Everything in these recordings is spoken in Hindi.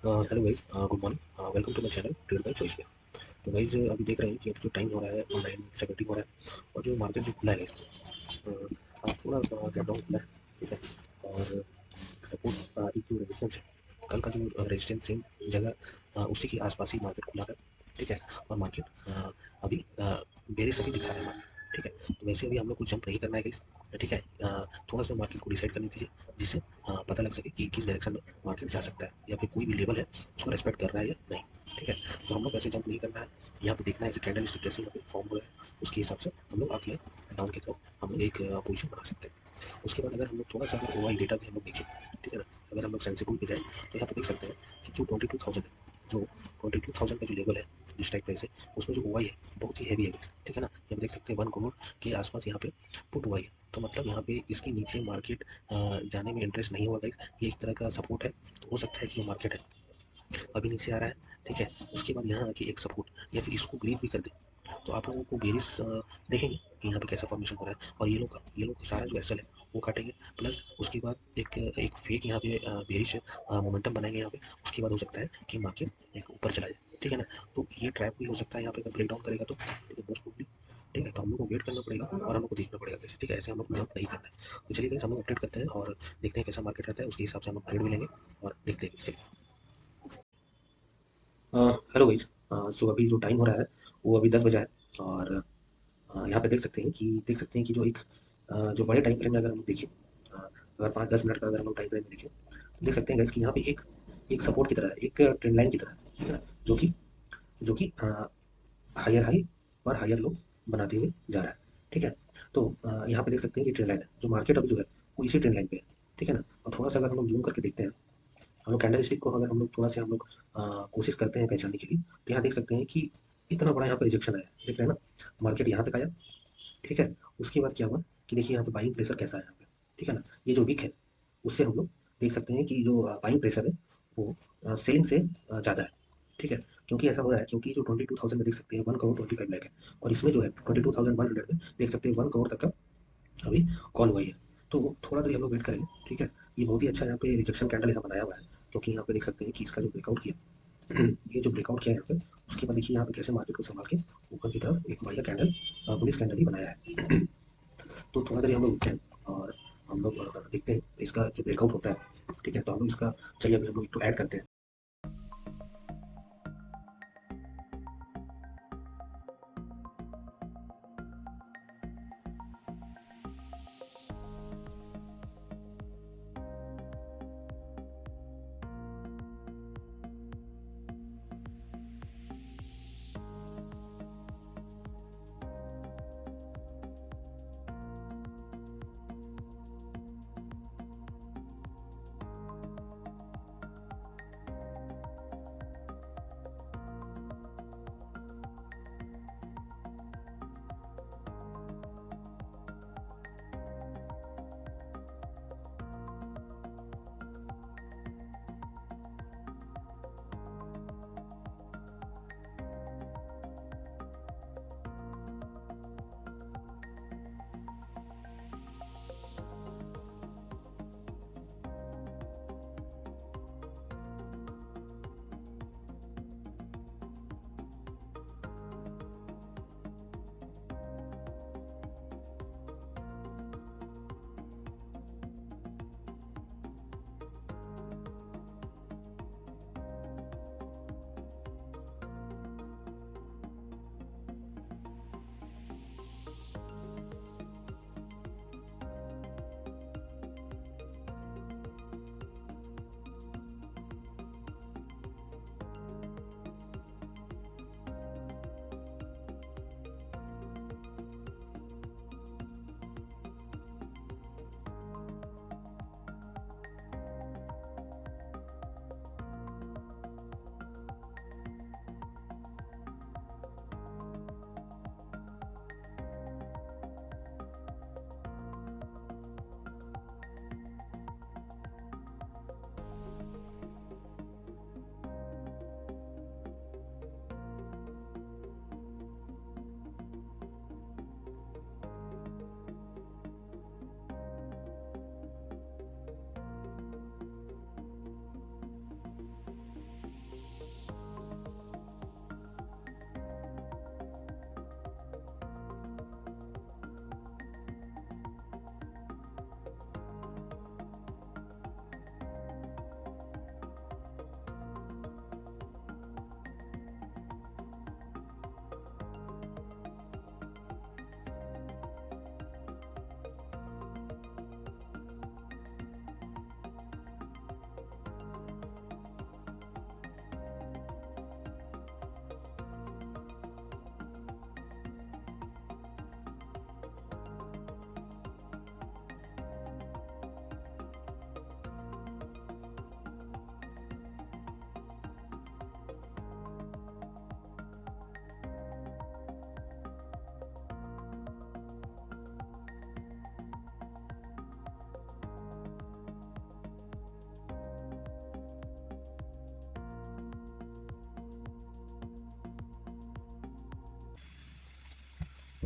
Hello guys, good morning, welcome to my channel trade by choice पे। तो गाइस अभी देख रहे हैं कि अब जो टाइम हो रहा है 9:17 हो रहा है और जो मार्केट जो खुला है गाइस, थोड़ा गैप डाउन खुला है, ठीक है। और सपोर्ट एक जो रेजिस्टेंस है, कल का जो रेजिस्टेंस सेम जगह उसी के आसपास ही मार्केट खुला था, ठीक है। और मार्केट अभी बेरिश अभी दिखा रहा है मार्केट, ठीक है। तो वैसे अभी हम लोग को जंप नहीं करना है गाइस, ठीक है। थोड़ा सा मार्केट को डिसाइड करने दीजिए, जिससे पता लग सके कि किस डायरेक्शन में मार्केट जा सकता है या फिर कोई भी लेवल है उसको रेस्पेक्ट कर रहा है या नहीं, ठीक है। तो हम लोग ऐसे जंप नहीं करना है, यहाँ पे देखना है कि कैंडल स्टिक कैसे यहाँ पे फॉर्म हो रहा है, उसके हिसाब से हम लोग अप या डाउन की तरफ हम लोग एक पोजीशन बना सकते हैं। उसके बाद अगर हम लोग थोड़ा सा अगर ओवाई डेटा भी हम लोग देखें, ठीक है ना, अगर हम लोग सेंसिबल पे जाए तो यहाँ पे देख सकते हैं कि जो 22,000 है, जो 22,000 का जो लेवल है जिस टाइप प्राइस है, उसमें जो ओवाई है बहुत ही हैवी है, ठीक है ना। यहाँ पे देख सकते हैं 1 करोड़ के आसपास यहाँ पे पुट ओवाई है। तो मतलब यहाँ पे इसके नीचे मार्केट जाने में इंटरेस्ट नहीं होगा गाइस, ये एक तरह का सपोर्ट है। तो हो सकता है कि ये मार्केट है अभी नीचे आ रहा है, ठीक है। उसके बाद यहाँ आके एक सपोर्ट या फिर इसको ब्रेक भी कर दे, तो आप लोगों को बेरिस देखेंगे कि यहाँ पे कैसा फॉर्मेशन हो रहा है। और ये लोग का सारा जो एसएल है वो काटेंगे, प्लस उसके बाद एक फेक यहाँ पे बेरिश मोमेंटम बनाएंगे यहाँ पे। उसके बाद हो सकता है कि मार्केट एक ऊपर चला जाए, ठीक है ना। तो ये ट्रैप भी हो सकता है यहाँ पे अगर ब्रेक डाउन करेगा तो, ठीक है, मोस्ट प्रोबेबली, ठीक है। तो हम लोग को वेट करना पड़ेगा और हम लोग को देखना पड़ेगा कैसे, ठीक है। ऐसे हम लोग जंप नहीं करना है। तो चलिए हम लोग अपडेट करते हैं और देखते हैं कैसा मार्केट रहता है, उसके हिसाब से हम लोग ट्रेड भी लेंगे और देखते हैं। चलिए, हेलो गाइस, सो अभी जो टाइम हो रहा है वो अभी 10 बजा है। और यहाँ पे देख सकते हैं कि जो एक जो बड़े टाइम फ्रेम में अगर हम देखें, अगर 5-10 मिनट का अगर हम लोग टाइम फ्रेम में देखें तो देख सकते हैं गाइस कि यहाँ पे एक एक सपोर्ट की तरह है, एक ट्रेंड लाइन की तरह है, ठीक है ना, जो कि हायर हाई और हायर लो बनाते हुए जा रहा है, ठीक है। तो यहाँ पे देख सकते हैं कि ट्रेंड लाइन है, जो मार्केट अभी जो है वो इसी ट्रेंड लाइन पे है, ठीक है ना। और थोड़ा सा अगर हम लोग जूम करके देखते हैं, हम लोग कैंडल स्टिक को अगर हम लोग थोड़ा सा हम लोग कोशिश करते हैं पहचानने के लिए, तो यहाँ देख सकते हैं कि इतना बड़ा यहाँ पे रिजेक्शन आया, देख रहे हैं ना, मार्केट यहाँ तक आया, ठीक है। उसके बाद क्या हुआ कि देखिए यहाँ पे बाइंग प्रेशर कैसा है यहाँ पे, ठीक है ना। ये जो वीक है उससे हम लोग देख सकते हैं कि जो बाइंग प्रेशर है वो सेलिंग से ज़्यादा है, ठीक है। क्योंकि ऐसा हो रहा है क्योंकि जो 22,000 में देख सकते हैं 1 करोड़ 25 लाख है, और इसमें जो है 22,100 में देख सकते हैं 1 करोड़ तक का अभी कॉल हुआ ही है। तो थोड़ा देर हम लोग वेट करेंगे, ठीक है। ये बहुत ही अच्छा यहाँ पे रिजेक्शन कैंडल यहाँ बनाया हुआ है, क्योंकि यहाँ पे देख सकते हैं कि इसका जो ब्रेकआउट किया ये जो ब्रेकआउट किया है यहाँ पे, उसके बाद देखिए यहाँ पे कैसे मार्केट को संभाल के ऊपर की तरफ एक बढ़िया कैंडल बुलिश कैंडल ही बनाया है। तो थोड़ा देर हम लोग रुकते हैं और हम लोग देखते हैं इसका जो ब्रेकआउट होता है, ठीक है। तो हम लोग इसका, चलिए अभी हम लोग एक तो ऐड करते हैं।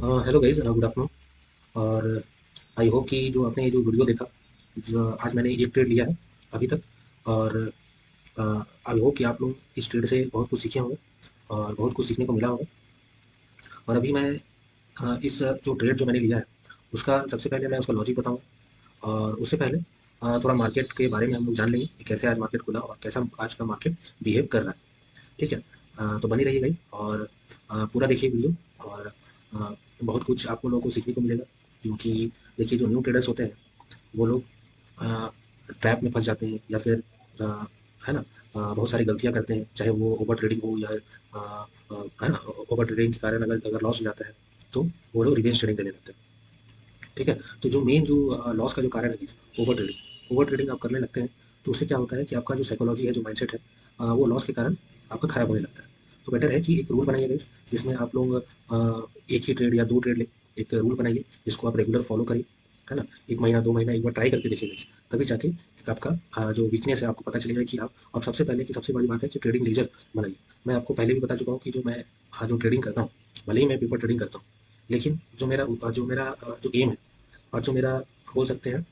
Hello guys, good afternoon. और आई होप कि जो आपने ये जो वीडियो देखा, जो आज मैंने एक ट्रेड लिया है अभी तक। और आई होप कि आप लोग इस ट्रेड से बहुत कुछ सीखे होंगे और बहुत कुछ सीखने को मिला होगा। और अभी मैं इस जो ट्रेड जो मैंने लिया है उसका सबसे पहले मैं उसका लॉजिक बताऊंगा। और उससे पहले थोड़ा मार्केट के बारे में हम लोग जान लेंगे कि कैसे आज मार्केट खुला और कैसा आज का मार्केट बिहेव कर रहा है। ठीक है। तो बनी रहिए गाइज और पूरा देखिए वीडियो। और बहुत कुछ आपको लोगों को सीखने को मिलेगा, क्योंकि देखिए जो न्यू ट्रेडर्स होते हैं वो लोग ट्रैप में फंस जाते हैं या फिर अ, है ना, बहुत सारी गलतियां करते हैं, चाहे वो ओवर ट्रेडिंग हो या है ना, ओवर ट्रेडिंग के कारण अगर अगर लॉस हो जाता है तो वो लोग रिवेंज ट्रेडिंग करने लगते हैं। ठीक है। तो जो मेन जो लॉस का जो कारण है ओवर ट्रेडिंग आप करने लगते हैं तो उससे क्या होता है कि आपका जो साइकोलॉजी है, जो माइंडसेट है, वो लॉस के कारण आपका खराब होने लगता है। तो बेटर है कि एक रूल बनाइए गाइस, जिसमें आप लोग एक ही ट्रेड या दो ट्रेड ले, एक रूल बनाइए जिसको आप रेगुलर फॉलो करिए। है ना, एक महीना दो महीना एक बार ट्राई करके देखिए गाइस, तभी जाके एक आपका जो वीकनेस है आपको पता चलेगा कि आप। और सबसे पहले की सबसे बड़ी बात है कि ट्रेडिंग लेजर बनाइए। मैं आपको पहले भी बता चुका हूँ कि जो मैं जो ट्रेडिंग करता हूँ, भले ही मैं पेपर ट्रेडिंग करता हूँ, लेकिन जो मेरा जो एम है और जो मेरा बोल सकते हैं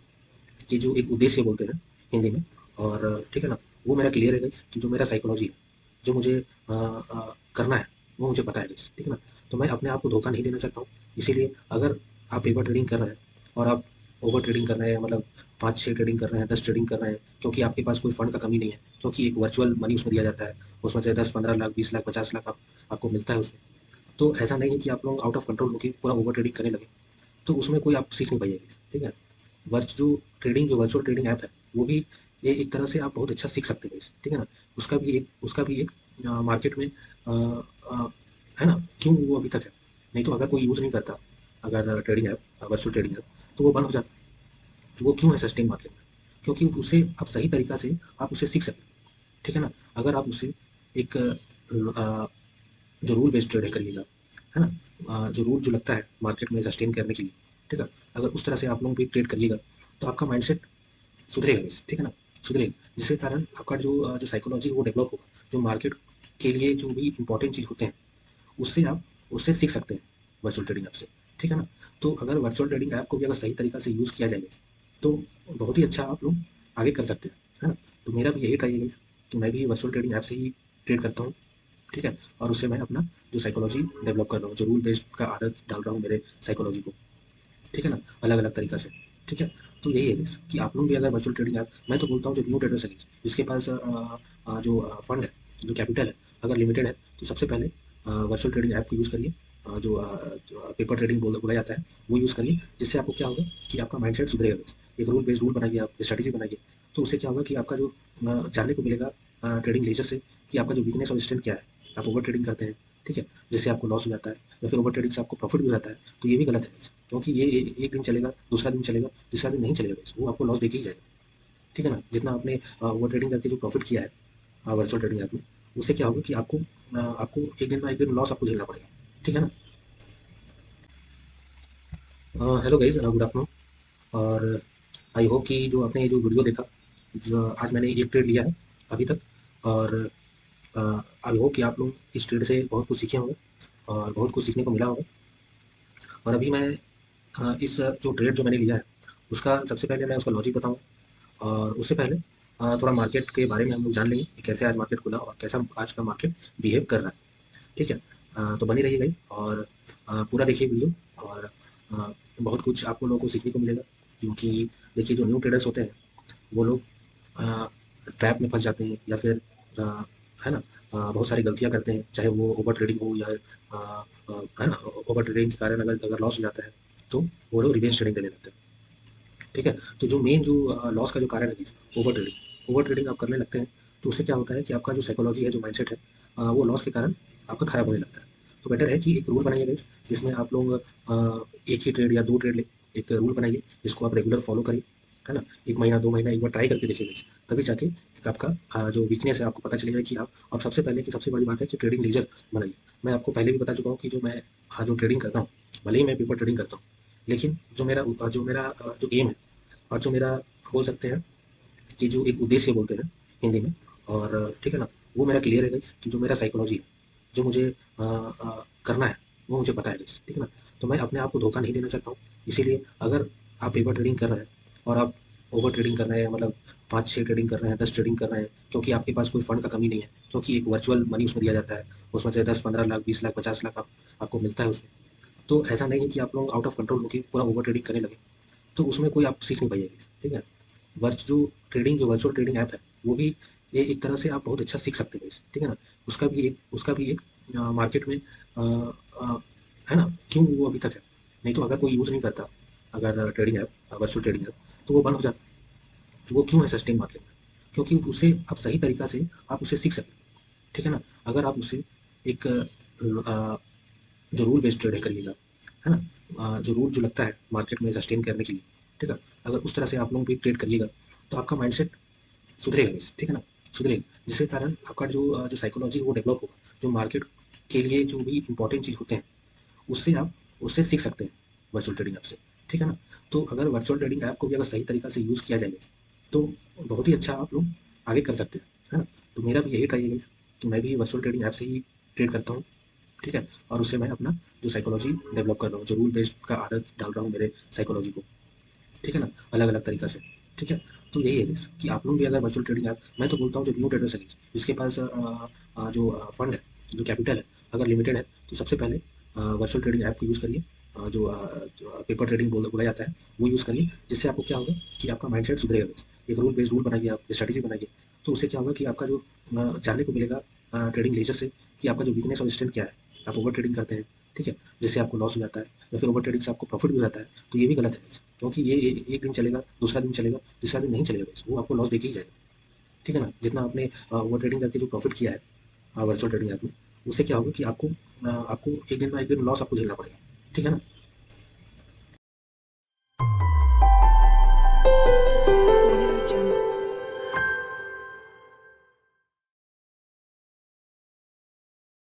कि जो एक उद्देश्य बोलते हैं हिंदी में। और ठीक है ना, वो मेरा क्लियर है गाइस कि जो मेरा साइकोलॉजी है, जो मुझे करना है, वो मुझे पता है गाइस। ठीक है ना। तो मैं अपने आप को धोखा नहीं देना चाहता हूँ। इसीलिए अगर आप पेपर ट्रेडिंग कर रहे हैं और आप ओवर ट्रेडिंग कर रहे हैं, मतलब 5-6 ट्रेडिंग कर रहे हैं, 10 ट्रेडिंग कर रहे हैं, क्योंकि आपके पास कोई फंड का कमी नहीं है, क्योंकि एक वर्चुअल मनी उसमें दिया जाता है, उसमें से 10-15 लाख 20 लाख 50 लाख आपको मिलता है उसमें। तो ऐसा नहीं है कि आप लोग आउट ऑफ कंट्रोल होकर पूरा ओवर ट्रेडिंग करने लगे, तो उसमें कोई आप सीख नहीं पाइएगा। ठीक है। जो वर्चुअल ट्रेडिंग ऐप है, वो भी ये एक तरह से आप बहुत अच्छा सीख सकते हैं। ठीक है ना। उसका भी एक मार्केट में है ना, क्यों वो अभी तक है। नहीं तो अगर कोई यूज़ नहीं करता, अगर trading app, virtual trading app, तो वो बंद हो जाता। तो वो क्यों है सस्टेन मार्केट में? क्योंकि उसे आप सही तरीका से आप उसे सीख सकते हैं। ठीक है ना। अगर आप उसे एक जो रूल बेस्ड ट्रेड करिएगा, है ना, जो रूल जो लगता है मार्केट में सस्टेन करने के लिए, ठीक है, अगर उस तरह से आप लोग भी ट्रेड करिएगा तो आपका माइंडसेट सुधरेगा बस। ठीक है ना, सुधरेगा, जिसके कारण आपका जो साइकोलॉजी वो डेवलप होगा। जो मार्केट के लिए जो भी इंपॉर्टेंट चीज़ होते हैं उससे आप उससे सीख सकते हैं वर्चुअल ट्रेडिंग ऐप से। ठीक है ना। तो अगर वर्चुअल ट्रेडिंग ऐप को भी अगर सही तरीका से यूज़ किया जाएगा तो बहुत ही अच्छा आप लोग आगे कर सकते हैं। है ना। तो मेरा भी यही ट्राई है guys, कि मैं भी वर्चुअल ट्रेडिंग ऐप से ही ट्रेड करता हूँ। ठीक है। और उससे मैं अपना जो साइकोलॉजी डेवलप कर रहा हूँ, जो रूल बेस्ड का आदत डाल रहा हूँ मेरे साइकोलॉजी को। ठीक है ना, अलग अलग तरीका से। ठीक है। तो यही है guys, कि आप लोग भी अगर वर्चुअल ट्रेडिंग ऐप, मैं तो बोलता हूँ जो न्यू ट्रेडर्स है guys, जिसके पास जो फंड है, जो कैपिटल है, अगर लिमिटेड है, तो सबसे पहले वर्चुअल ट्रेडिंग ऐप को यूज़ करिए। जो पेपर ट्रेडिंग बोला जाता है वो यूज़ करिए, जिससे आपको क्या होगा कि आपका माइंडसेट सुधरेगा guys। एक रूल बेस्ड रूल बनाइए, आप स्ट्रेटेजी बनाइए। तो उससे क्या होगा कि आपका जो जानने को मिलेगा ट्रेडिंग लेजर से, कि आपका जो वीकनेस और स्ट्रेंथ क्या है। आप ओवर ट्रेडिंग करते हैं, ठीक है, जिससे आपको लॉस हो जाता है, या फिर ओवर ट्रेडिंग से आपको प्रॉफिट भी हो जाता है, तो ये भी गलत है guys। क्योंकि ये एक दिन चलेगा, दूसरा दिन चलेगा, तीसरा दिन नहीं चलेगा guys, वो आपको लॉस देके ही जाएगा। ठीक है ना। जितना आपने ओवर ट्रेडिंग करके जो प्रॉफिट किया है वर्चुअल ट्रेडिंग ऐप में, उससे क्या होगा कि आपको एक दिन ना एक दिन लॉस आपको झेलना पड़ेगा। ठीक है ना। Hello guys, good afternoon. और आई होप कि जो आपने ये जो वीडियो देखा, जो आज मैंने एक ट्रेड लिया है अभी तक। और आई होप कि आप लोग इस ट्रेड से बहुत कुछ सीखे होंगे और बहुत कुछ सीखने को मिला होगा। और अभी मैं इस जो ट्रेड जो मैंने लिया है उसका सबसे पहले मैं उसका लॉजिक बताऊंगा। और उससे पहले थोड़ा मार्केट के बारे में हम लोग जान लेंगे कि कैसे आज मार्केट खुला और कैसा आज का मार्केट बिहेव कर रहा है। ठीक है। तो बनी रहिए गाइस और पूरा देखिए वीडियो। और बहुत कुछ आपको लोगों को सीखने को मिलेगा, क्योंकि देखिए जो न्यू ट्रेडर्स होते हैं वो लोग ट्रैप में फंस जाते हैं या फिर है ना, बहुत सारी गलतियां करते हैं, चाहे वो ओवर ट्रेडिंग हो या है ना, ओवर ट्रेडिंग के कारण अगर अगर लॉस हो जाता है तो वो लोग रिवेंज ट्रेडिंग करने लगते हैं। ठीक है। तो जो मेन जो लॉस का जो कारण है ओवर ट्रेडिंग आप करने लगते हैं तो उससे क्या होता है कि आपका जो साइकोलॉजी है, जो माइंडसेट है, वो लॉस के कारण आपका खराब होने लगता है। तो बेटर है कि एक रूल बनाइए गाइस, जिसमें आप लोग एक ही ट्रेड या दो ट्रेड ले, एक रूल बनाइए जिसको आप रेगुलर फॉलो करिए। है ना, एक महीना दो महीना एक बार ट्राई करके देखिए गाइस, तभी जाके एक आपका जो वीकनेस है आपको पता चलेगा कि आप। और सबसे पहले की सबसे बड़ी बात है कि ट्रेडिंग लेजर बनाइए। मैं आपको पहले भी बता चुका हूँ कि जो मैं जो ट्रेडिंग करता हूँ, भले ही मैं पेपर ट्रेडिंग करता हूँ, लेकिन जो मेरा जो एम है और जो मेरा बोल सकते हैं कि जो एक उद्देश्य बोलते हैं हिंदी में। और ठीक है ना, वो मेरा क्लियर है गाइस कि जो मेरा साइकोलॉजी है, जो मुझे करना है, वो मुझे पता है गाइस। ठीक है ना। तो मैं अपने आप को धोखा नहीं देना चाहता हूँ। इसीलिए अगर आप पेपर ट्रेडिंग कर रहे हैं और आप ओवर ट्रेडिंग कर रहे हैं, मतलब 5-6 ट्रेडिंग कर रहे हैं, 10 ट्रेडिंग कर रहे हैं, क्योंकि आपके पास कोई फंड का कमी नहीं है, क्योंकि एक वर्चुअल मनी उसमें दिया जाता है, उसमें से 10-15 लाख, 20 लाख, 50 लाख आपको मिलता है उसमें। तो ऐसा नहीं है कि आप लोग आउट ऑफ कंट्रोल होकर पूरा ओवर ट्रेडिंग करने लगे, तो उसमें कोई आप सीख नहीं पाइएगा। ठीक है, जो वर्चुअल ट्रेडिंग ऐप है, वो भी ये एक तरह से आप बहुत अच्छा सीख सकते हैं। ठीक है ना, उसका भी एक मार्केट में है ना, क्यों वो अभी तक है? नहीं तो अगर कोई यूज़ नहीं करता, अगर trading app, virtual trading app, तो वो बंद हो जाता। तो वो क्यों है सस्टेन मार्केट में? क्योंकि उसे आप सही तरीका से आप उसे सीख सकें। ठीक है ना, अगर आप उसे एक जो रूल बेस्ड ट्रेड करिएगा, है ना, जो रूल जो लगता है मार्केट में सस्टेन करने के लिए, ठीक है, अगर उस तरह से आप लोग भी ट्रेड करिएगा, तो आपका माइंडसेट सुधरेगा बस। ठीक है ना, सुधरेगा, जिसके कारण आपका जो साइकोलॉजी वो डेवलप होगा, जो मार्केट के लिए जो भी इंपॉर्टेंट चीज़ होते हैं, उससे आप उससे सीख सकते हैं वर्चुअल ट्रेडिंग ऐप से। ठीक है ना, तो अगर वर्चुअल ट्रेडिंग ऐप को भी अगर सही तरीका से यूज़ किया जाएगा, तो बहुत ही अच्छा आप लोग आगे कर सकते हैं। है ना, तो मेरा भी यही ट्राई है guys, कि मैं भी वर्चुअल ट्रेडिंग ऐप से ही ट्रेड करता हूँ। ठीक है, और उससे मैं अपना जो साइकोलॉजी डेवलप कर रहा हूँ, जो रूल बेस्ड का आदत डाल रहा हूँ मेरे साइकोलॉजी को। ठीक है ना, अलग अलग तरीका से। ठीक है, तो यही है guys, कि आप लोग भी अगर वर्चुअल ट्रेडिंग ऐप, मैं तो बोलता हूँ जो न्यू ट्रेडर्स है guys, जिसके पास जो फंड है, जो कैपिटल है, अगर लिमिटेड है, तो सबसे पहले वर्चुअल ट्रेडिंग ऐप को यूज़ करिए। जो पेपर ट्रेडिंग बोला जाता है, वो यूज़ करिए, जिससे आपको क्या होगा कि आपका माइंडसेट सुधरेगा guys। एक रूल बेस्ड रूल बनाइए, आप स्ट्रेटेजी बनाइए, तो उससे क्या होगा कि आपका जो जानने को मिलेगा ट्रेडिंग लेजर से, कि आपका जो वीकनेस और स्ट्रेंथ क्या है। आप ओवर ट्रेडिंग करते हैं, ठीक है, जिससे आपको लॉस हो जाता है, या फिर ओवर ट्रेडिंग से आपको प्रॉफिट भी हो जाता है, तो ये भी गलत है guys। क्योंकि ये एक दिन चलेगा, दूसरा दिन चलेगा, तीसरा दिन नहीं चलेगा guys, वो आपको लॉस देके ही जाएगा। ठीक है ना, जितना आपने ओवर ट्रेडिंग करके जो प्रॉफिट किया है वर्चुअल ट्रेडिंग ऐप में, उससे क्या होगा कि आपको एक दिन ना एक दिन लॉस आपको झेलना पड़ेगा। ठीक है ना,